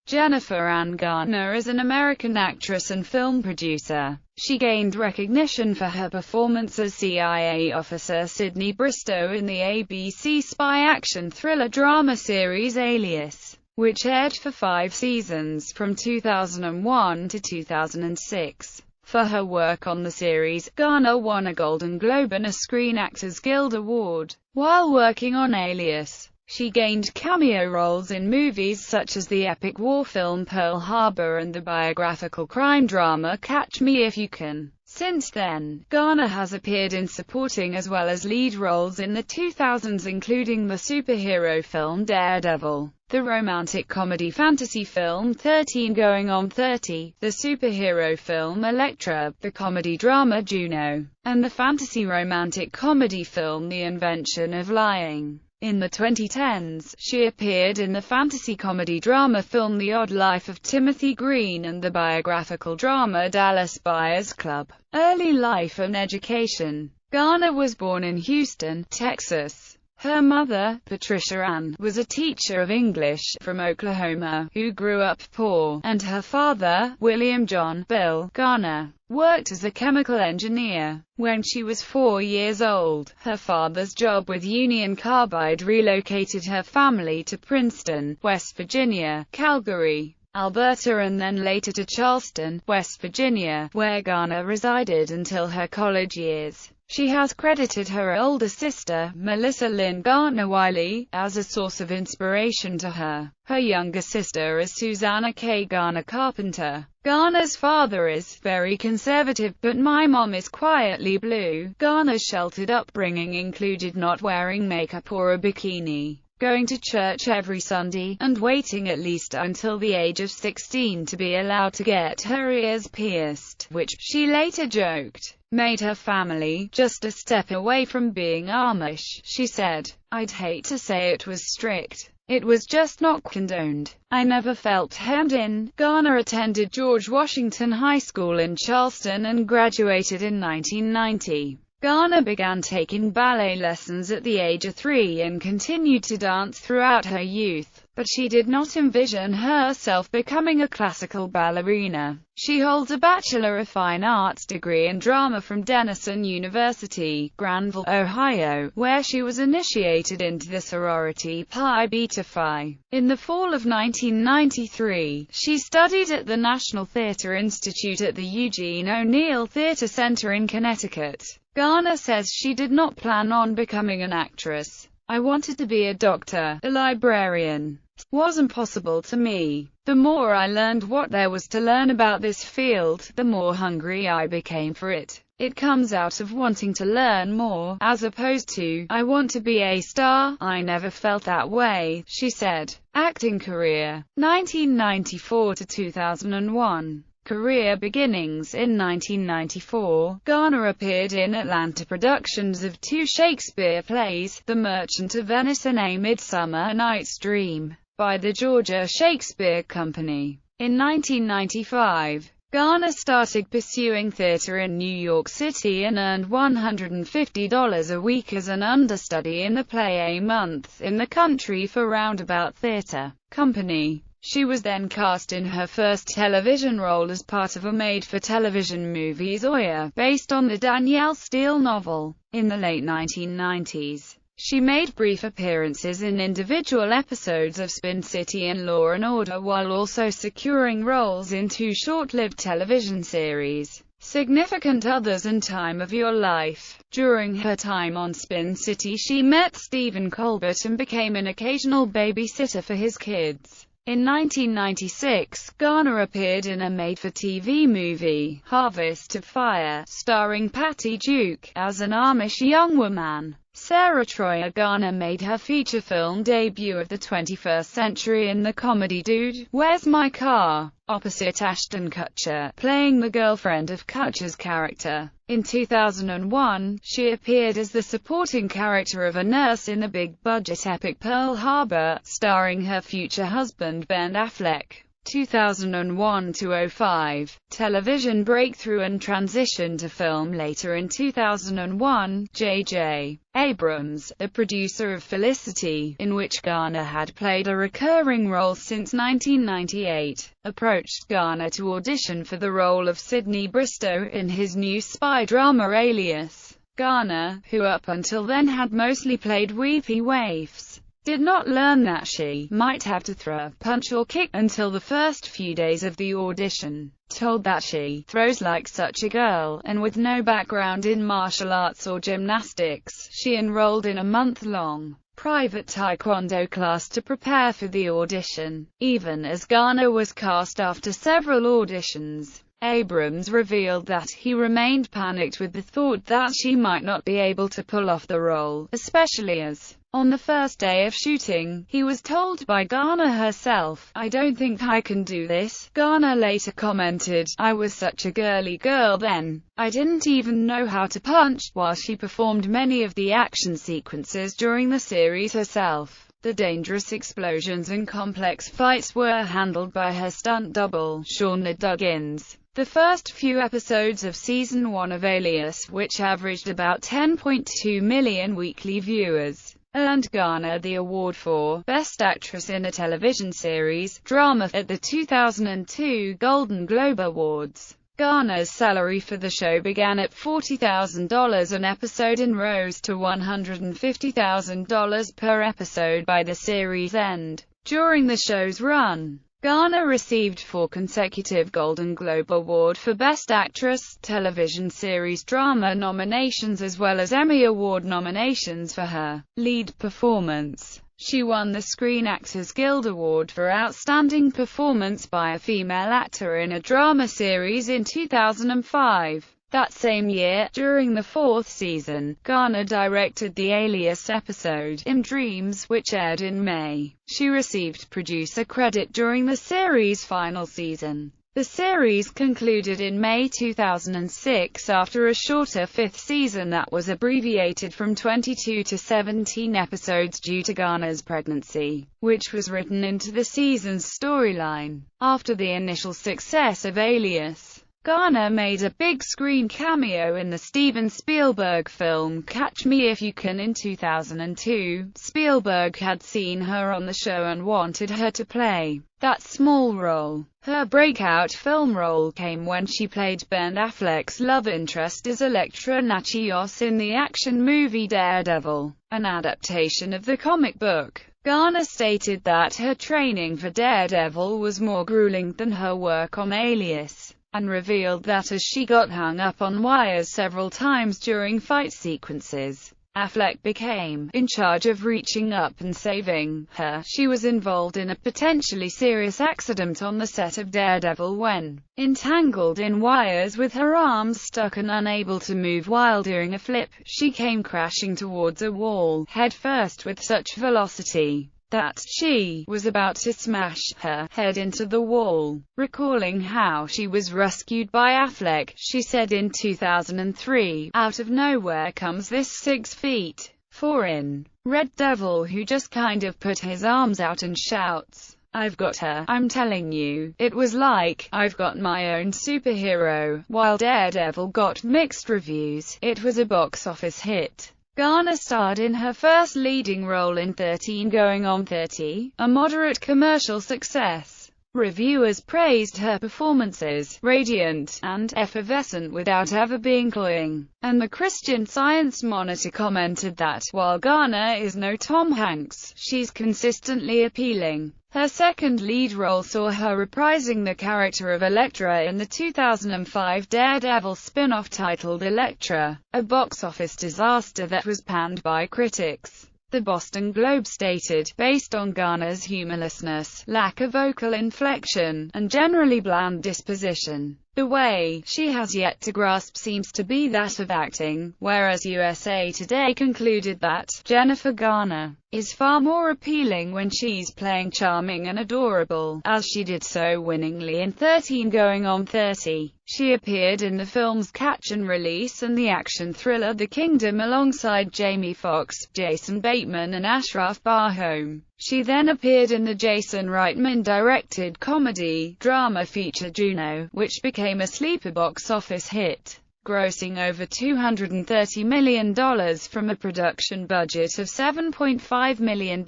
Jennifer Ann Garner is an American actress and film producer. She gained recognition for her performance as CIA officer Sidney Bristow in the ABC spy action thriller drama series Alias, which aired for 5 seasons from 2001 to 2006. For her work on the series, Garner won a Golden Globe and a Screen Actors Guild Award. While working on Alias, she gained cameo roles in movies such as the epic war film Pearl Harbor and the biographical crime drama Catch Me If You Can. Since then, Garner has appeared in supporting as well as lead roles in the 2000s, including the superhero film Daredevil, the romantic comedy fantasy film 13 Going on 30, the superhero film Elektra, the comedy drama Juno, and the fantasy romantic comedy film The Invention of Lying. In the 2010s, she appeared in the fantasy comedy drama film The Odd Life of Timothy Green and the biographical drama Dallas Buyers Club. Early life and education. Garner was born in Houston, Texas. Her mother, Patricia Ann, was a teacher of English from Oklahoma, who grew up poor, and her father, William John Bill Garner, worked as a chemical engineer. When she was 4 years old, her father's job with Union Carbide relocated her family to Princeton, West Virginia, Calgary, Alberta, and then later to Charleston, West Virginia, where Garner resided until her college years. She has credited her older sister, Melissa Lynn Garner Wiley, as a source of inspiration to her. Her younger sister is Susanna K. Garner Carpenter. Garner's father is very conservative, but my mom is quietly blue. Garner's sheltered upbringing included not wearing makeup or a bikini, going to church every Sunday, and waiting at least until the age of 16 to be allowed to get her ears pierced, which, she later joked, made her family just a step away from being Amish. She said, "I'd hate to say it was strict. It was just not condoned. I never felt hemmed in." Garner attended George Washington High School in Charleston and graduated in 1990. Garner began taking ballet lessons at the age of 3 and continued to dance throughout her youth, but she did not envision herself becoming a classical ballerina. She holds a Bachelor of Fine Arts degree in drama from Denison University, Granville, Ohio, where she was initiated into the sorority Pi Beta Phi. In the fall of 1993, she studied at the National Theatre Institute at the Eugene O'Neill Theatre Center in Connecticut. Garner says she did not plan on becoming an actress. "I wanted to be a doctor, a librarian. Wasn't possible to me. The more I learned what there was to learn about this field, the more hungry I became for it. It comes out of wanting to learn more, as opposed to, I want to be a star. I never felt that way," she said. Acting career. 1994 to 2001. Career beginnings. In 1994, Garner appeared in Atlanta productions of 2 Shakespeare plays, The Merchant of Venice and A Midsummer Night's Dream, by the Georgia Shakespeare Company. In 1995, Garner started pursuing theater in New York City and earned $150 a week as an understudy in the play A Month in the Country for Roundabout Theater Company. She was then cast in her first television role as part of a made-for-television movie Zoya, based on the Danielle Steele novel. In the late 1990s, she made brief appearances in individual episodes of Spin City and Law and Order, while also securing roles in 2 short-lived television series, Significant Others and Time of Your Life. During her time on Spin City, she met Stephen Colbert and became an occasional babysitter for his kids. In 1996, Garner appeared in a made-for-TV movie, Harvest of Fire, starring Patty Duke, as an Amish young woman. Sarah Troyer Garner made her feature film debut of the 21st century in the comedy Dude, Where's My Car?, opposite Ashton Kutcher, playing the girlfriend of Kutcher's character. In 2001, she appeared as the supporting character of a nurse in the big-budget epic Pearl Harbor, starring her future husband Ben Affleck. 2001–05, television breakthrough and transition to film later in 2001. J.J. Abrams, the producer of Felicity, in which Garner had played a recurring role since 1998, approached Garner to audition for the role of Sydney Bristow in his new spy drama Alias. Garner, who up until then had mostly played weepy waifs, did not learn that she might have to throw, punch or kick until the first few days of the audition. Told that she throws like such a girl, and with no background in martial arts or gymnastics, she enrolled in a month-long private taekwondo class to prepare for the audition. Even as Garner was cast after several auditions, Abrams revealed that he remained panicked with the thought that she might not be able to pull off the role, especially as, on the first day of shooting, he was told by Garner herself, "I don't think I can do this." Garner later commented, "I was such a girly girl then. I didn't even know how to punch," while she performed many of the action sequences during the series herself. The dangerous explosions and complex fights were handled by her stunt double, Shauna Duggins. The first few episodes of Season 1 of Alias, which averaged about 10.2 million weekly viewers, earned Garner the award for Best Actress in a Television Series Drama at the 2002 Golden Globe Awards. Garner's salary for the show began at $40,000 an episode and rose to $150,000 per episode by the series' end. During the show's run, Garner received 4 consecutive Golden Globe Award for Best Actress, Television Series Drama nominations as well as Emmy Award nominations for her lead performance. She won the Screen Actors Guild Award for Outstanding Performance by a Female Actor in a Drama Series in 2005. That same year, during the 4th season, Garner directed the Alias episode, In Dreams, which aired in May. She received producer credit during the series' final season. The series concluded in May 2006 after a shorter 5th season that was abbreviated from 22 to 17 episodes due to Garner's pregnancy, which was written into the season's storyline. After the initial success of Alias, Garner made a big-screen cameo in the Steven Spielberg film Catch Me If You Can in 2002. Spielberg had seen her on the show and wanted her to play that small role. Her breakout film role came when she played Ben Affleck's love interest as Elektra Natchios in the action movie Daredevil, an adaptation of the comic book. Garner stated that her training for Daredevil was more grueling than her work on Alias, and revealed that as she got hung up on wires several times during fight sequences, Affleck became in charge of reaching up and saving her. She was involved in a potentially serious accident on the set of Daredevil when entangled in wires with her arms stuck and unable to move while doing a flip. She came crashing towards a wall, headfirst with such velocity that she was about to smash her head into the wall. Recalling how she was rescued by Affleck, she said in 2003, "Out of nowhere comes this 6'4" Red Devil who just kind of put his arms out and shouts, 'I've got her.' I'm telling you, it was like, I've got my own superhero." While Daredevil got mixed reviews, it was a box office hit. Garner starred in her first leading role in 13 Going on 30, a moderate commercial success. Reviewers praised her performances, radiant and effervescent without ever being cloying, and the Christian Science Monitor commented that, while Garner is no Tom Hanks, she's consistently appealing. Her second lead role saw her reprising the character of Elektra in the 2005 Daredevil spin-off titled Elektra, a box office disaster that was panned by critics. The Boston Globe stated, based on Garner's humorlessness, lack of vocal inflection, and generally bland disposition, the way she has yet to grasp seems to be that of acting, whereas USA Today concluded that Jennifer Garner is far more appealing when she's playing charming and adorable, as she did so winningly in 13 Going on 30. She appeared in the films Catch and Release and the action thriller The Kingdom alongside Jamie Foxx, Jason Bateman and Ashraf Bahom. She then appeared in the Jason Reitman-directed comedy-drama feature Juno, which became a sleeper box office hit, grossing over $230 million from a production budget of $7.5 million.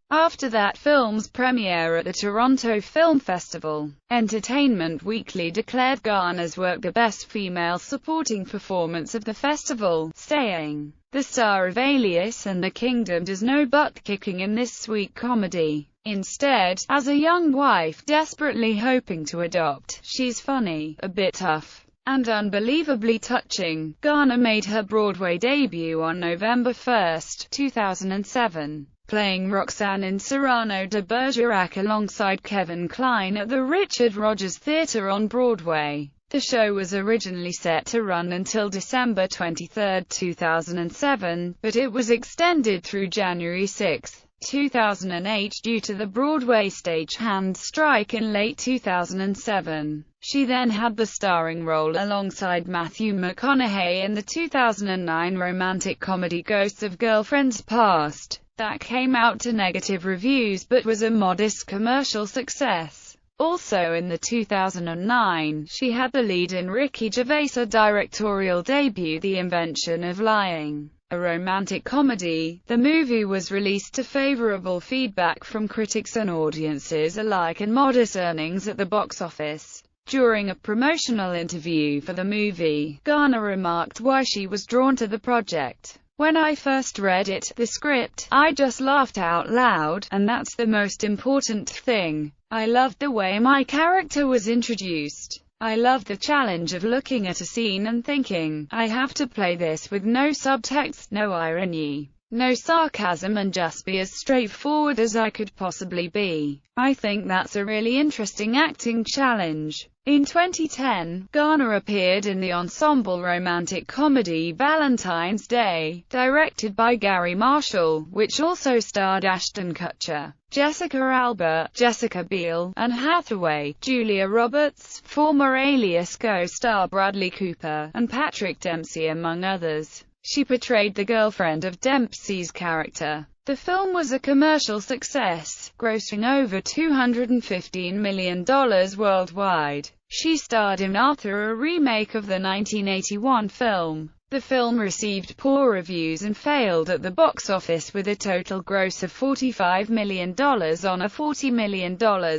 After that film's premiere at the Toronto Film Festival, Entertainment Weekly declared Garner's work the best female supporting performance of the festival, saying, "The star of Alias and The Kingdom does no butt-kicking in this sweet comedy. Instead, as a young wife desperately hoping to adopt, she's funny, a bit tough, and unbelievably touching." Garner made her Broadway debut on November 1, 2007. Playing Roxanne in Cyrano de Bergerac alongside Kevin Kline at the Richard Rodgers Theatre on Broadway. The show was originally set to run until December 23, 2007, but it was extended through January 6, 2008 due to the Broadway stagehand strike in late 2007. She then had the starring role alongside Matthew McConaughey in the 2009 romantic comedy Ghosts of Girlfriends Past, that came out to negative reviews but was a modest commercial success. Also in the 2009, she had the lead in Ricky Gervais' directorial debut The Invention of Lying, a romantic comedy. The movie was released to favorable feedback from critics and audiences alike and modest earnings at the box office. During a promotional interview for the movie, Garner remarked why she was drawn to the project. "When I first read it, the script, I just laughed out loud, and that's the most important thing. I loved the way my character was introduced. I loved the challenge of looking at a scene and thinking, I have to play this with no subtext, no irony, no sarcasm, and just be as straightforward as I could possibly be. I think that's a really interesting acting challenge." In 2010, Garner appeared in the ensemble romantic comedy Valentine's Day, directed by Gary Marshall, which also starred Ashton Kutcher, Jessica Alba, Jessica Biel, Anne Hathaway, Julia Roberts, former Alias co-star Bradley Cooper, and Patrick Dempsey among others. She portrayed the girlfriend of Dempsey's character. The film was a commercial success, grossing over $215 million worldwide. She starred in Arthur, a remake of the 1981 film. The film received poor reviews and failed at the box office with a total gross of $45 million on a $40 million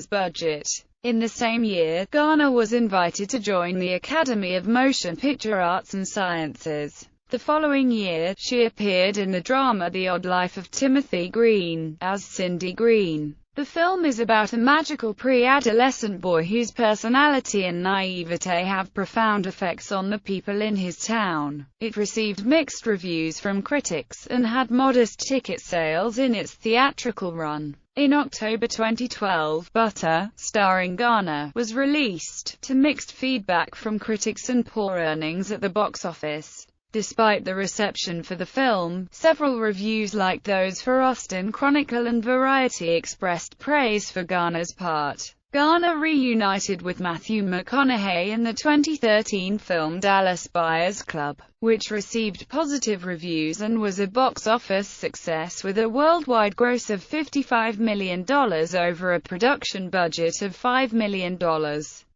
budget. In the same year, Garner was invited to join the Academy of Motion Picture Arts and Sciences. The following year, she appeared in the drama The Odd Life of Timothy Green, as Cindy Green. The film is about a magical pre-adolescent boy whose personality and naivete have profound effects on the people in his town. It received mixed reviews from critics, and had modest ticket sales in its theatrical run. In October 2012, Butter, starring Garner, was released, to mixed feedback from critics and poor earnings at the box office. Despite the reception for the film, several reviews like those for Austin Chronicle and Variety expressed praise for Garner's part. Garner reunited with Matthew McConaughey in the 2013 film Dallas Buyers Club, which received positive reviews and was a box office success with a worldwide gross of $55 million over a production budget of $5 million.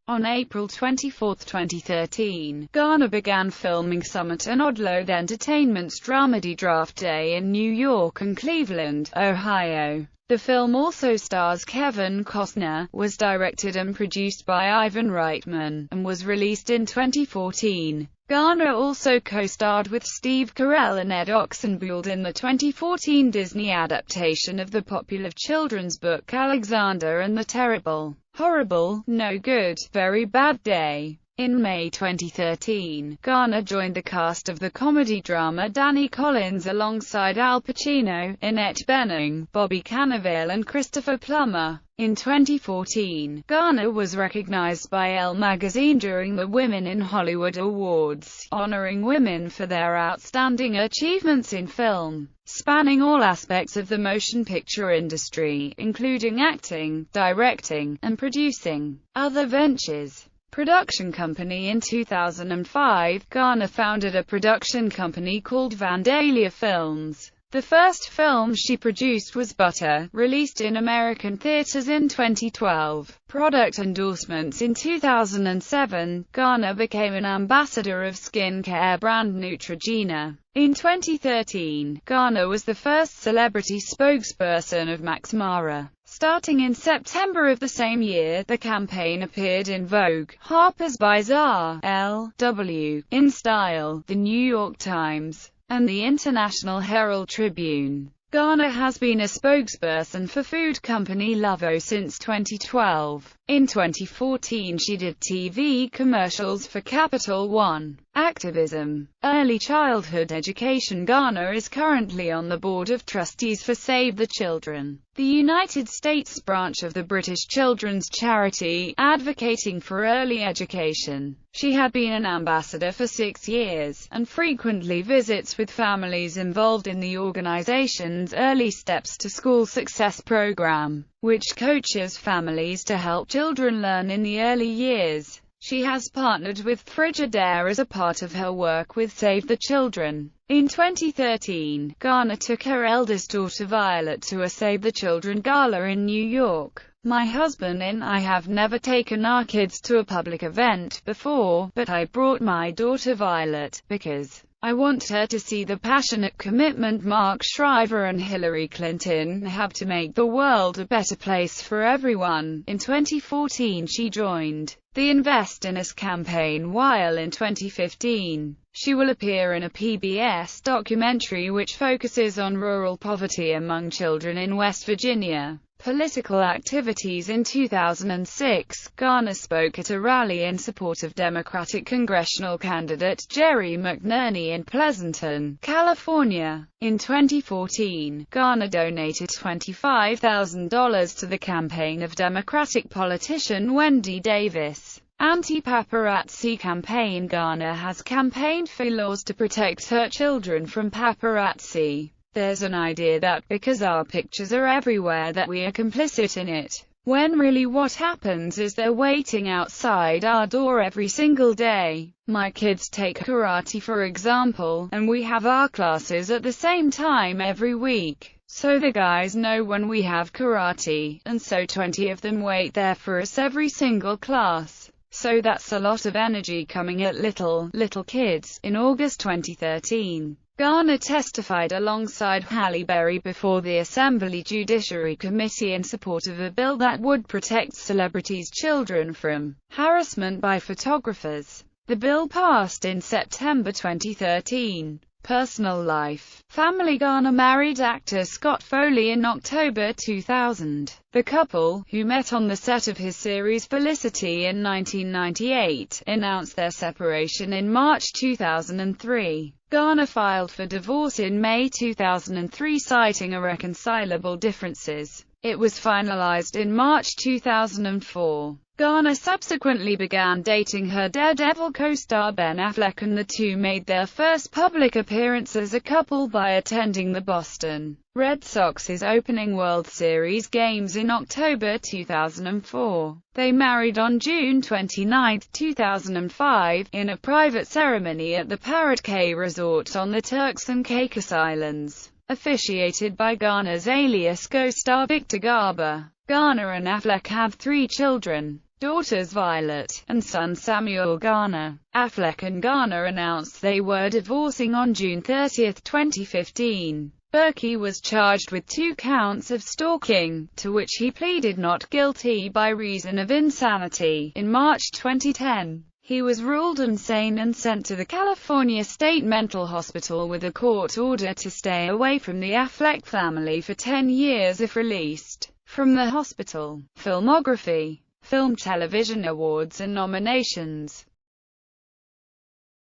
On April 24, 2013, Garner began filming Summit and Oddload Entertainment's Dramedy Draft Day in New York and Cleveland, Ohio. The film also stars Kevin Costner, was directed and produced by Ivan Reitman, and was released in 2014. Garner also co-starred with Steve Carell and Ed Oxenbould in the 2014 Disney adaptation of the popular children's book Alexander and the Terrible, Horrible, No Good, Very Bad Day. In May 2013, Garner joined the cast of the comedy drama Danny Collins alongside Al Pacino, Annette Bening, Bobby Cannavale and Christopher Plummer. In 2014, Garner was recognized by Elle magazine during the Women in Hollywood Awards, honoring women for their outstanding achievements in film, spanning all aspects of the motion picture industry, including acting, directing, and producing. Other ventures. Production company. In 2005, Garner founded a production company called Vandalia Films. The first film she produced was Butter, released in American theaters in 2012. Product endorsements. In 2007, Garner became an ambassador of skincare brand Neutrogena. In 2013, Garner was the first celebrity spokesperson of Max Mara. Starting in September of the same year, the campaign appeared in Vogue, Harper's Bazaar, LW, InStyle, The New York Times, and the International Herald Tribune. Garner has been a spokesperson for food company Lovo since 2012. In 2014 she did TV commercials for Capital One. Activism. Early childhood education. Garner is currently on the board of trustees for Save the Children, the United States branch of the British children's charity, advocating for early education. She had been an ambassador for 6 years, and frequently visits with families involved in the organization's Early Steps to School Success program, which coaches families to help children learn in the early years. She has partnered with Frigidaire as a part of her work with Save the Children. In 2013, Garner took her eldest daughter Violet to a Save the Children gala in New York. My husband and I have never taken our kids to a public event before, but I brought my daughter Violet, because I want her to see the passionate commitment Mark Shriver and Hillary Clinton have to make the world a better place for everyone. In 2014 she joined the Invest in Us campaign, while in 2015, she will appear in a PBS documentary which focuses on rural poverty among children in West Virginia. Political activities. In 2006, Garner spoke at a rally in support of Democratic congressional candidate Jerry McNerney in Pleasanton, California. In 2014, Garner donated $25,000 to the campaign of Democratic politician Wendy Davis. Anti-paparazzi campaign. Garner has campaigned for laws to protect her children from paparazzi. There's an idea that because our pictures are everywhere that we are complicit in it, when really what happens is they're waiting outside our door every single day. My kids take karate for example, and we have our classes at the same time every week. So the guys know when we have karate, and so 20 of them wait there for us every single class. So that's a lot of energy coming at little kids. In August 2013, Garner testified alongside Halle Berry before the Assembly Judiciary Committee in support of a bill that would protect celebrities' children from harassment by photographers. The bill passed in September 2013. Personal life. Family. Garner married actor Scott Foley in October 2000. The couple, who met on the set of his series Felicity in 1998, announced their separation in March 2003. Garner filed for divorce in May 2003 citing irreconcilable differences. It was finalized in March 2004. Garner subsequently began dating her Daredevil co-star Ben Affleck, and the two made their first public appearance as a couple by attending the Boston Red Sox's opening World Series games in October 2004. They married on June 29, 2005, in a private ceremony at the Parrot Cay Resort on the Turks and Caicos Islands, officiated by Garner's alias co-star Victor Garber. Garner and Affleck have 3 children, daughters Violet, and son Samuel Garner. Affleck and Garner announced they were divorcing on June 30, 2015. Berkey was charged with 2 counts of stalking, to which he pleaded not guilty by reason of insanity. In March 2010, he was ruled insane and sent to the California State Mental Hospital with a court order to stay away from the Affleck family for 10 years if released from the hospital. Filmography. Film Television Awards and nominations.